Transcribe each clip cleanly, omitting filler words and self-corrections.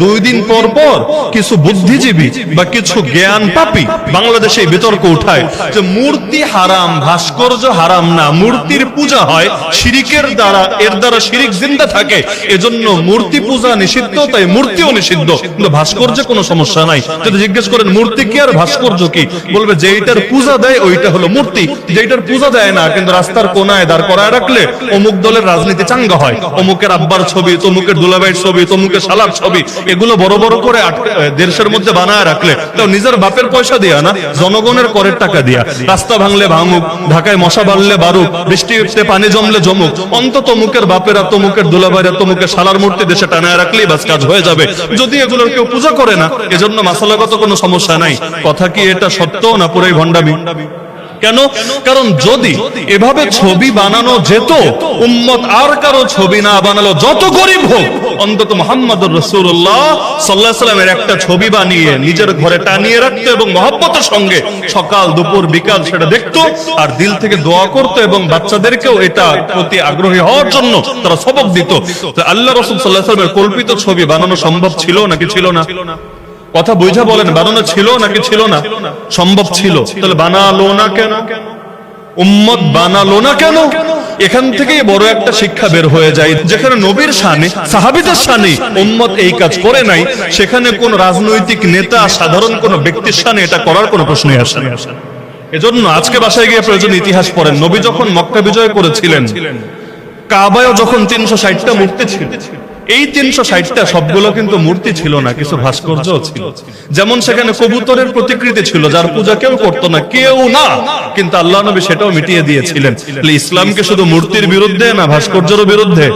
2 দিন পর পর কিছু বুদ্ধিজীবী বা কিছু জ্ঞান পাপী বাংলাদেশে বিতর্ক উঠায় যে মূর্তি হারাম, ভাস্কর্য হারাম না, মূর্তির পূজা হয় শিরিকের দ্বারা, এর দ্বারা শিরিক জিন্দা থাকে, এজন্য মূর্তি পূজা নিষিদ্ধ, তাই মূর্তিও নিষিদ্ধ, কিন্তু ভাস্কর্যে কোনো সমস্যা নাই। যদি জিজ্ঞেস করেন মূর্তি কি আর ভাস্কর্য কি, বলবে যেইটার পূজা দেয় ওইটা হলো মূর্তি, যেইটার পূজা দেয় না কিন্তু রাস্তার কোনায় দাঁড় করায় রাখলে অমুক দলের রাজনীতি চাঙ্গা হয়, অমুকের আব্বার ছবি, তমুকের দুলাভাইয়ের ছবি, তমুকের শালার ছবি, এগুলো বড় বড় করে দেশের মধ্যে বানায় রাখলে তাও নিজের বাপের পয়সা দিয়া না, জনগণের করের টাকা দিয়া। রাস্তা ভাঙলে ভাঙুক, ঢাকায় মশা বাড়লে বাড়ুক, বৃষ্টিতে পানি জমলে জমুক, অন্তত তমুকের বাপেরা, তমুকের দুলাভাইরা, তমুকের শালার মূর্তি দেশে টানায় রাখলেই বাস কাজ হয়ে যাবে। যদি এগুলোর কেউ পূজা করে না, এজন্য মাসালাগত কোনো সমস্যা নাই। কথা কি এটা সত্য না পুরাই ভণ্ডামি? কেন? কারণ যদি এভাবে ছবি বানানো যেত, উম্মত আর কারো ছবি না বানালো, যত গরিব হোক, অন্তত মুহাম্মদুর রাসূলুল্লাহ সাল্লাল্লাহু আলাইহি ওয়াসাল্লামের একটা ছবি বানিয়ে নিজের ঘরে টানিয়ে রাখতো এবং মহব্বতের সঙ্গে সকাল দুপুর বিকাল সেটা দেখতো আর দিল থেকে দোয়া করতো এবং বাচ্চাদেরকেও এটা প্রতি আগ্রহী হওয়ার জন্য তারা সবক দিত। আল্লাহ রাসূল সাল্লাল্লাহু আলাইহি ওয়াসাল্লামের কল্পিত ছবি বানানো সম্ভব ছিল নাকি ছিল না? কথা বুঝা বলেন, বানানো ছিল নাকি ছিল না? সম্ভব ছিল। তাহলে বানালো না কেন? উম্মত বানালো না কেন? এখান থেকেই বড় একটা শিক্ষা বের হয়ে যায়, যেখানে নবীর শানে, সাহাবীদের শানে উম্মত এই কাজ করে নাই, সেখানে কোন রাজনৈতিক নেতা, সাধারণ কোন ব্যক্তির শানে এটা করার কোনো প্রশ্নই আসে না। এজন্য আজকে বাসায় গিয়ে প্রয়োজন ইতিহাস পড়েন। নবী যখন মক্কা বিজয় করেছিলেন, কাবায়ও যখন 360টা মূর্তি ছিল, এই 360টা সবগুলো কিন্তু মূর্তি ছিল না, কিছু ভাস্কর্য ছিল। যেমন সেখানে কবুতরের প্রতিকৃতি ছিল, যার পূজা কেউ করতো না, কেউ না, কিন্তু আল্লাহ নবী সেটাও মিটিয়ে দিয়েছিলেন। ইসলামকে শুধু মূর্তির বিরুদ্ধে না, ভাস্কর্যের বিরুদ্ধে।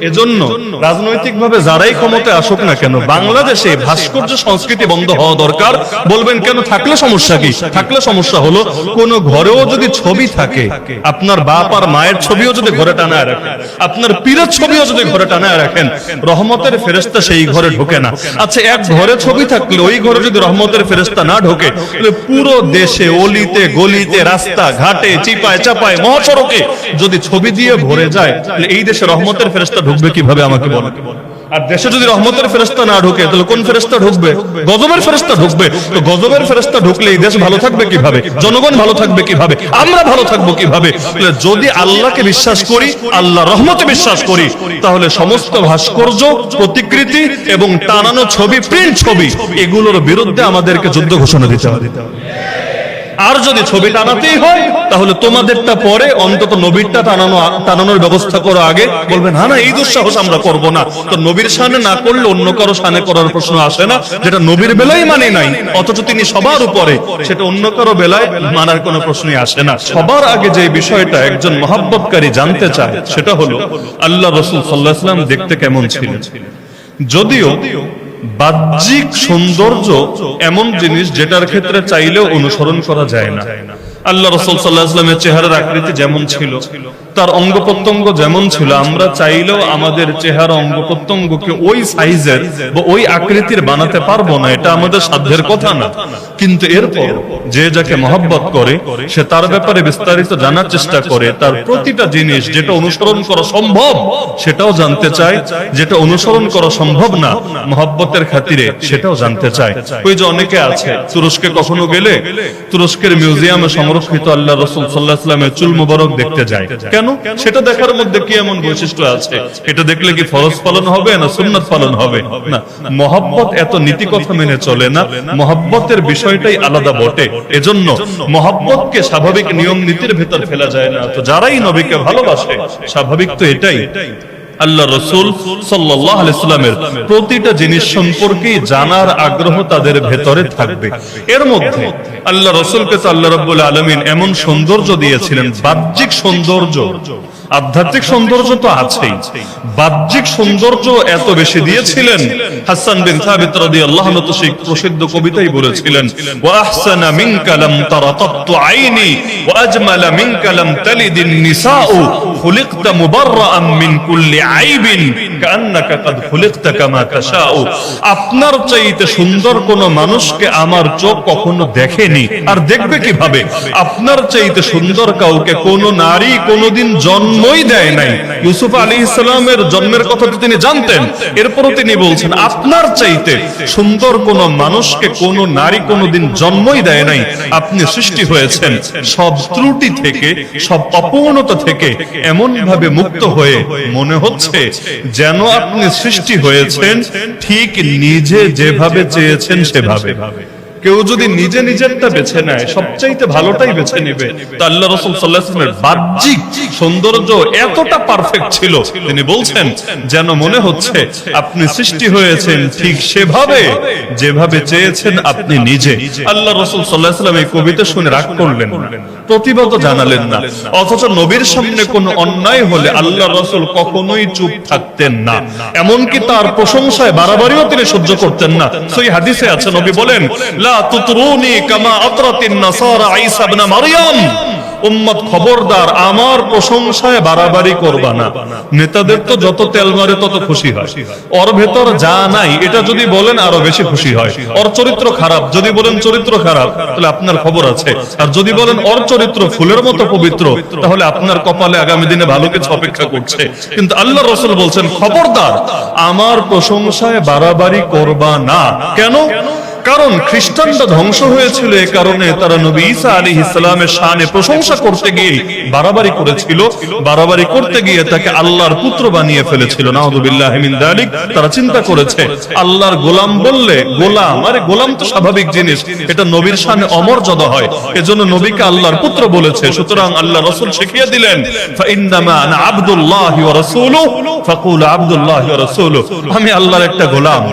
এজন্য রাজনৈতিক ভাবে যারাই ক্ষমতায় আসুক না কেন, বাংলাদেশে ভাস্কর্য সংস্কৃতি বন্ধ হওয়া দরকার। বলবেন কেন? থাকলে সমস্যা কি? থাকলে সমস্যা হলো, কোন ঘরেও যদি ছবি থাকে, আপনার বাপ আর মায়ের ছবিও যদি ঘরে টানায় রাখেন, আপনার পীরের ছবিও যদি ঘরে টানায় রাখেন, রহমতের ফেরেশতা সেই ঘরে ঢোকে না। আচ্ছা, এক ঘরে ছবি থাকলে ওই ঘরে যদি রহমতের ফেরেশতা না ঢোকে, তাহলে পুরো দেশে অলিতে গলিতে, রাস্তা ঘাটে, চিপায় চাপায়, মহাসড়কে যদি ছবি দিয়ে ভরে যায়, তাহলে এই দেশে রহমতের ফেরেশতা ঢুকবে কিভাবে আমাকে বলেন? আর দেশে যদি রহমতের ফেরেশতা না ঢুকে, তাহলে কোন ফেরেশতা ঢুকবে? গজবের ফেরেশতা ঢুকবে। তো গজবের ফেরেশতা ঢুকলে এই দেশ ভালো থাকবে কিভাবে? জনগণ ভালো থাকবে কিভাবে? আমরা ভালো থাকবো কিভাবে? যদি আল্লাহকে বিশ্বাস করি, আল্লাহ রহমতে বিশ্বাস করি, তাহলে সমস্ত ভাস্কর্য, প্রতিকৃতি এবং টানানো ছবি, প্রিন্ট ছবি, এগুলোর বিরুদ্ধে আমাদেরকে যুদ্ধ ঘোষণা দিতে হবে। আর যদি ছবি টানাতেই হয়, তাহলে তোমাদেরটা পরে অন্তত নবীরটা টানানোর ব্যবস্থা করো আগে। বলবেন না, এই দুঃসাহস আমরা করব না। তো নবীর শানে না করলে অন্য কারো শানে করার প্রশ্ন আসে না। যেটা নবীর বেলায় মানে নাই, অথচ তিনি সবার উপরে, সেটা অন্য কারো বেলায় মানার কোনো প্রশ্নই আসে না। সবার আগে যে বিষয়টা একজন মহব্বতকারী জানতে চায়, সেটা হলো আল্লাহ রাসূল সাল্লাল্লাহু আলাইহি ওয়াসাল্লাম দেখতে কেমন ছিলেন। যদিও বাহ্যিক সৌন্দর্য এমন জিনিস যেটার ক্ষেত্রে চাইলেও অনুসরণ করা যায় না। আল্লাহ রাসূল সাল্লাল্লাহু আলাইহি ওয়াসাল্লামের চেহারার আকৃতি যেমন ছিল, তার অঙ্গ প্রত্যঙ্গ যেমন ছিল, আমরা চাইলেও আমাদের চেহারা অঙ্গ প্রত্যঙ্গকে ওই সাইজের বা ওই আকৃতির বানাতে পারবো না, এটা আমাদের সাধ্যের কথা না। কিন্তু এরপর যে যাকে মহব্বত করে, সে তার ব্যাপারে বিস্তারিত জানার চেষ্টা করে, তার প্রতিটা জিনিস যেটা অনুসরণ করা সম্ভব সেটাও জানতে চায়, যেটা অনুসরণ করা সম্ভব না মহব্বতের খাতিরে সেটাও জানতে চায়। ওই যে অনেকে আছে, তুরস্কে কখনো গেলে তুরস্কের মিউজিয়ামে সংরক্ষিত আল্লাহ রাসূল সাল্লাল্লাহু আলাইহি ওয়াসাল্লামের চুল মোবারক দেখতে যায়। কেন? সেটা দেখার মধ্যে কি এমন বৈশিষ্ট্য আছে? এটা দেখলে কি ফরজ পালন হবে না সুন্নাত পালন হবে? না, মহব্বত এত নীতি কথা মেনে চলে না, মহব্বতের বিষয়টাই আলাদা বটে। এজন্য মহব্বতকে স্বাভাবিক নিয়ম নীতির ভেতর ফেলা যায় না। তো যারাই নবীকে ভালোবাসে, স্বাভাবিক তো এটাই, আল্লাহ রাসূল সাল্লাল্লাহু আলাইহি ওয়াসাল্লামের প্রতিটা জিনিস সম্পর্কে জানার আগ্রহ তাদের ভেতরে থাকবে। এর মধ্যে আল্লাহ রাসূলকে তো আল্লাহ রাব্বুল আলামিন এমন সৌন্দর্য দিয়েছিলেন, বাহ্যিক সৌন্দর্য, আধ্যাত্মিক সৌন্দর্য তো আছেই, বাহ্যিক সৌন্দর্য এত বেশি দিয়েছিলেন। হাসান বিন সাবিত রাদিয়াল্লাহু আনহু তো সেই প্রসিদ্ধ কবিতাই বলেছিলেন, ওয়া আহসানা মিনকা লাম তারা কাত্তু আইনি ওয়া আজমালা মিনকা লাম তালিদিন নিসাউ খুলিকতা মুবাররাআন মিন কুল্লি আইবিন কান্নাকা কাদ খুলিকতা কামা তাশাউ। আপনার চাইতে সুন্দর কোন মানুষকে আমার চোখ কখনো দেখেনি, আর দেখবে কিভাবে? আপনার চাইতে সুন্দর কাউকে কোন নারী কোনদিন জন্ম জন্মই দেয় নাই। ইউসুফ আলাইহিস সালামের জন্মের কথা তো তিনি জানতেন, এরপরও তিনি বলছেন আপনার চাইতে সুন্দর কোন মানুষকে কোন নারী কোনদিন জন্মই দেয় নাই। আপনি সৃষ্টি হয়েছেন সব ত্রুটি থেকে, সব অপূর্ণতা থেকে এমন ভাবে মুক্ত হয়ে মনে হচ্ছে যেন আপনি সৃষ্টি হয়েছেন ঠিক নিজে যেভাবে চেয়েছেন সেভাবে। কেউ যদি নিজে নিজেরটা বেছে নেয়, সবচাইতে ভালোটাই বেছে নেবে। তো আল্লাহ রাসূল সাল্লাল্লাহু আলাইহি ওয়াসাল্লামের বাহ্যিক সৌন্দর্য এতটা পারফেক্ট ছিল, তিনি বলছেন যেন মনে হচ্ছে আপনি সৃষ্টি হয়েছেন ঠিক সেভাবে যেভাবে চেয়েছেন আপনি নিজে। আল্লাহ রাসূল সাল্লাল্লাহু আলাইহি ওয়াসাল্লাম এই কবিতা শুনে রাগ করলেন না, প্রতিবাদ জানালেন না, অথচ নবীর সামনে কোনো অন্যায় হলে আল্লাহ রাসূল কখনোই চুপ থাকতেন না, এমনকি তার প্রশংসায় বাড়াবাড়িও তিনি সহ্য করতেন না। সহিহ হাদিসে আছে, নবী বলেন লা তুতরুনি কামা আতরাতিন নাসারা ঈসা ইবনে মারইয়াম, উম্মত খবরদার আমার প্রশংসায় বাড়াবাড়ি করবা না। নেতাদের তো যত তেল মারে তত খুশি হয়, ওর ভেতর যা নাই এটা যদি বলেন আরো বেশি খুশি হয়। ওর চরিত্র খারাপ যদি বলেন চরিত্র খারাপ, তাহলে আপনার খবর আছে। আর যদি বলেন ওর চরিত্র ফুলের মতো পবিত্র, তাহলে আপনার কপালে আগামী দিনে ভালো কিছু অপেক্ষা করছে। কিন্তু আল্লাহ রাসূল বলছেন খবরদার আমার প্রশংসায় বাড়াবাড়ি করবা না। কেন? কারণ খ্রিস্টানরা ধ্বংস হয়েছিল এ কারণে তারা নবী ঈসা আলাইহিস সালামের শানে প্রশংসা করতে গিয়ে বাড়াবাড়ি করেছিল, বাড়াবাড়ি করতে গিয়ে তাকে আল্লাহর পুত্র বানিয়ে ফেলেছিল। নাউযুবিল্লাহি মিন যালিক। তারা চিন্তা করেছে আল্লাহর গোলাম বললে, গোলাম আরে গোলাম তো স্বাভাবিক জিনিস, এটা নবীর শানে অমর্যাদা হয়, এজন্য নবীকে আল্লাহর পুত্র বলেছে। সুতরাং আল্লাহ রাসূল শিখিয়ে দিলেন ফা ইন্নামা আনা আবদুল্লাহি ওয়া রাসূলুহু ফাকুল আবদুল্লাহি ওয়া রাসূলুহু, আমি আল্লাহর একটা গোলাম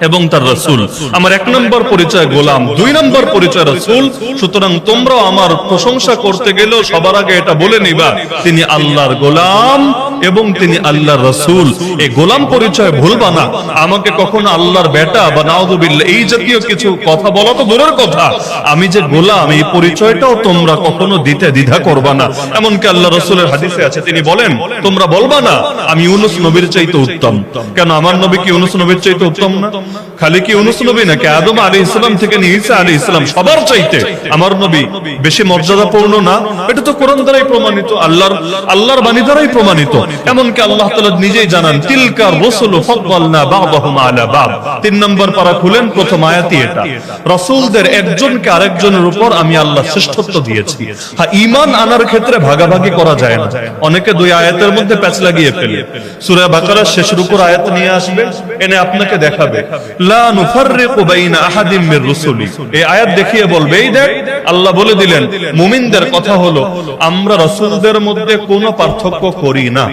এবং তার রাসূল। আমার এক নম্বর পরিচয় গোলাম, দুই নম্বর পরিচয় রাসূল। সুতরাং তোমরা আমার প্রশংসা করতে গেলেও সবার আগে এটা বলে নিবা তিনি আল্লাহর গোলাম এবং তিনি আল্লাহর রাসূল। এই গোলাম পরিচয় ভুলবা না। আমাকে কখনো আল্লাহর বেটা বা নাউযুবিল্লাহ এই জাতীয় কিছু কথা বলা তো দূরের কথা, আমি যে গোলাম এই পরিচয়টাও তোমরা কখনো দিতে দ্বিধা করবা না। এমনকি আল্লাহ রাসূলের হাদিসে আছে, তিনি বলেন তোমরা বলবা না আমি ইউনূস নবীর চাইতে উত্তম। কেন? আমার নবী কি ইউনূস নবীর চাইতে উত্তম না? খালি কি ইউনূস নবী নাকি আদম আলাইহিস সালাম থেকে নিয়ে ঈসা আলাইহিস সালাম সবার চাইতে আমার নবী বেশি মর্যাদাপূর্ণ না? এটা তো কোরআন দ্বারাই প্রমাণিত, আল্লাহর বাণী দ্বারাই প্রমাণিত। এমনকি আল্লাহ তাআলা নিজেই জানান তিলকা রাসূলু ফাদদালনা বা'দাহুম আলা বা'দ। 3 নম্বর পারা খুলেন, প্রথম আয়াতই এটা। রাসূলদের একজনকে আরেকজনের উপর আমি আল্লাহ শ্রেষ্ঠত্ব দিয়েছি। হ্যাঁ, ঈমান আনার ক্ষেত্রে ভাগাভাগি করা যায় না। অনেকে দুই আয়াতের মধ্যে প্যাচ লাগিয়ে ফেলে। সূরা বাকারার শেষ রুকুর আয়াত নিয়ে আসবে, এনে আপনাকে দেখাবে লা নুফাররিকু বাইনা আহাদিম মির রুসুলি। এই আয়াত দেখিয়ে বলবে এই দেখ আল্লাহ বলে দিলেন মুমিনদের কথা হলো আমরা রাসূলদের মধ্যে কোনো পার্থক্য করি না।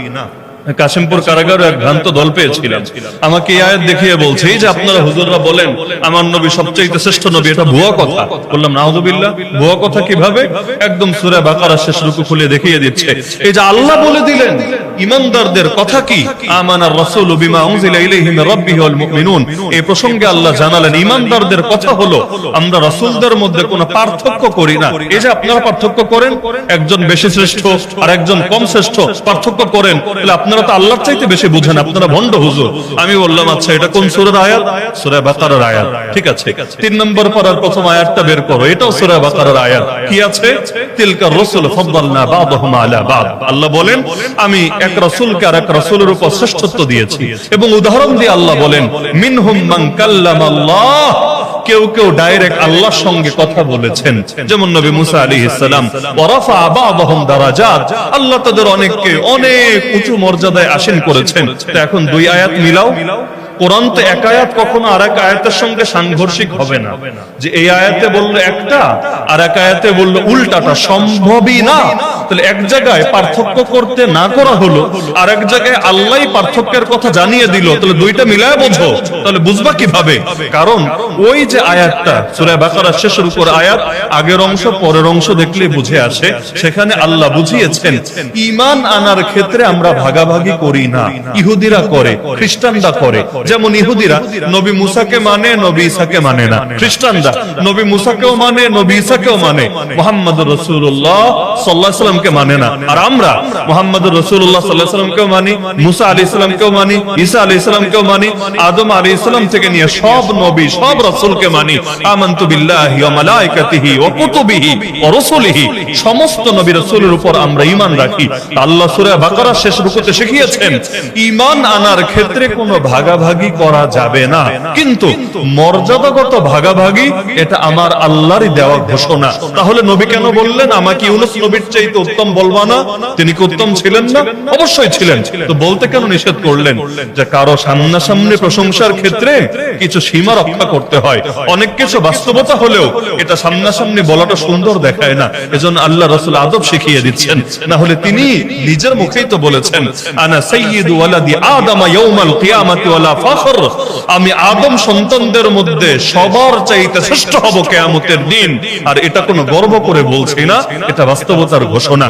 কাশিমপুর কারাগারে এক ভ্রান্ত দল পেয়েছিলাম, আমাকে এই আয়াত দেখিয়ে বলছে এই যে আপনারা হুজুররা বলেন আমার নবী সবচেয়ে শ্রেষ্ঠ নবী, এটা ভুয়া কথা। বললাম নাউযুবিল্লাহ, ভুয়া কথা কিভাবে? একদম সূরা বাকারার শেষ রুকু খুলে দেখিয়ে দিচ্ছে। এই যে আল্লাহ বলে দিলেন ঈমানদারদের কথা কি, আমানার রাসূলু বিমা উনজিলা ইলাইহি মির রাব্বিহি ওয়াল মুমিনুন। এই প্রসঙ্গে আল্লাহ জানালেন ঈমানদারদের কথা হলো আমরা রাসূলদের মধ্যে কোনো পার্থক্য করি না। এই যে আপনারা পার্থক্য করেন, একজন বেশি শ্রেষ্ঠ আর একজন কম শ্রেষ্ঠ পার্থক্য করেন, তাহলে আপনারা তো আল্লাহর চাইতে বেশি বুঝেন, আপনারা ভণ্ড হুজুর। আমি বললাম আচ্ছা এটা কোন সূরার আয়াত? সূরা বাকারার আয়াত। ঠিক আছে, 3 নম্বর পারার প্রথম আয়াতটা বের করো, এটাও সূরা বাকারার আয়াত। কি আছে? তিলকা রাসূল ফাদদালনা বা'দাহুম আলা বা'দ। আল্লাহ বলেন আমি এক রাসূলকে আর এক রাসূলের উপর শ্রেষ্ঠত্ব দিয়েছি। এবং উদাহরণ দিয়ে আল্লাহ বলেন মিনহুম মান কাল্লামাল্লাহ, কেউ কেউ ডাইরেক্ট আল্লাহর সঙ্গে কথা বলেছেন, যেমন নবী মুসা আলাইহিস সালাম। ওয়া রাফা বা'দাহুম দারাজাত, আল্লাহ তাদের অনেককে অনেক উঁচু মর্যাদায় আসীন করেছেন। তো এখন দুই আয়াত মিলাও। কোরআন তো এক আয়াত কখনো আর এক আয়াতের সঙ্গে সাংঘর্ষিক হবে না, যে এই আয়াতে বললো একটা আর এক আয়াতে বললো উল্টাটা, সম্ভবই না। তাহলে এক জায়গায় পার্থক্য করতে না করা হলো, আর এক জায়গায় আল্লাহই পার্থক্যের কথা জানিয়ে দিল, তাহলে দুইটা মিলায় বোঝো। তাহলে বুঝবা কিভাবে? কারণ ওই যে আয়াতটা সূরা বাকারার শেষের উপর আয়াত, আগের অংশ পরের অংশ দেখলে বুঝে আসে, সেখানে আল্লাহ বুঝিয়েছেন ঈমান আনার ক্ষেত্রে আমরা ভাগাভাগি করি না। ইহুদিরা করে, খ্রিস্টানরা করে, যেমন ইহুদিরা নবী মুসাকে মানে, নবী ঈসাকে মানে না। খ্রিস্টানরা নবী মুসাকেও মানে, নবী ঈসাকেও মানে, মুহাম্মদুর রাসূলুল্লাহ সাল্লাল্লাহু আলাইহি সাল্লামকে মানে না। আর আমরা মুহাম্মদুর রাসূলুল্লাহ সাল্লাল্লাহু আলাইহি সাল্লামকেও মানি, মুসা আলাইহিস সালামকেও মানি, ঈসা আলাইহিস সালামকেও মানি, আদম আলাইহিস সালাম থেকে নিয়ে সব নবী সব রাসূলকে মানি। আমানতু বিল্লাহি ওয়া মালাইকাতিহি ওয়া কুতুবিহি ওয়া রাসূলিহি, সমস্ত নবী রাসূলের উপর আমরা ঈমান রাখি। আল্লাহ সূরা বাকারার শেষ রুকুতে শিখিয়েছেন ঈমান আনার ক্ষেত্রে কোনো ভাগাভাগি করা যাবে না, কিন্তু মর্যাদাগত ভাগাভাগি এটা আমার আল্লাহরই দেওয়া ঘোষণা। তাহলে নবী কেন বললেন আমাকে ইউনূস নবীর চাইতে উত্তম বলবা না? তিনি কি উত্তম ছিলেন না? অবশ্যই ছিলেন। তো বলতে কেন নিষেধ করলেন? যে কারো সামনাসামনি প্রশংসার ক্ষেত্রে কিছু সীমা রক্ষা করতে হয়। অনেক কিছু বাস্তবতা হলেও এটা সামনাসামনি বলাটা সুন্দর দেখায় না, এজন্য আল্লাহ রাসূল আদব শিখিয়ে দিচ্ছেন। না হলে তিনি নিজের মুখেই তো বলেছেন আনা সাইয়্যিদু ওয়ালাদি আদম ইয়াউমাল কিয়ামাতি ওয়ালা ফাখর, আমি আদম সন্তানদের মধ্যে সবার চাইতে শ্রেষ্ঠ হব কিয়ামতের দিন। আর এটা কোনো গর্ব করে বলছি না, এটা বাস্তবতার ঘোষণা।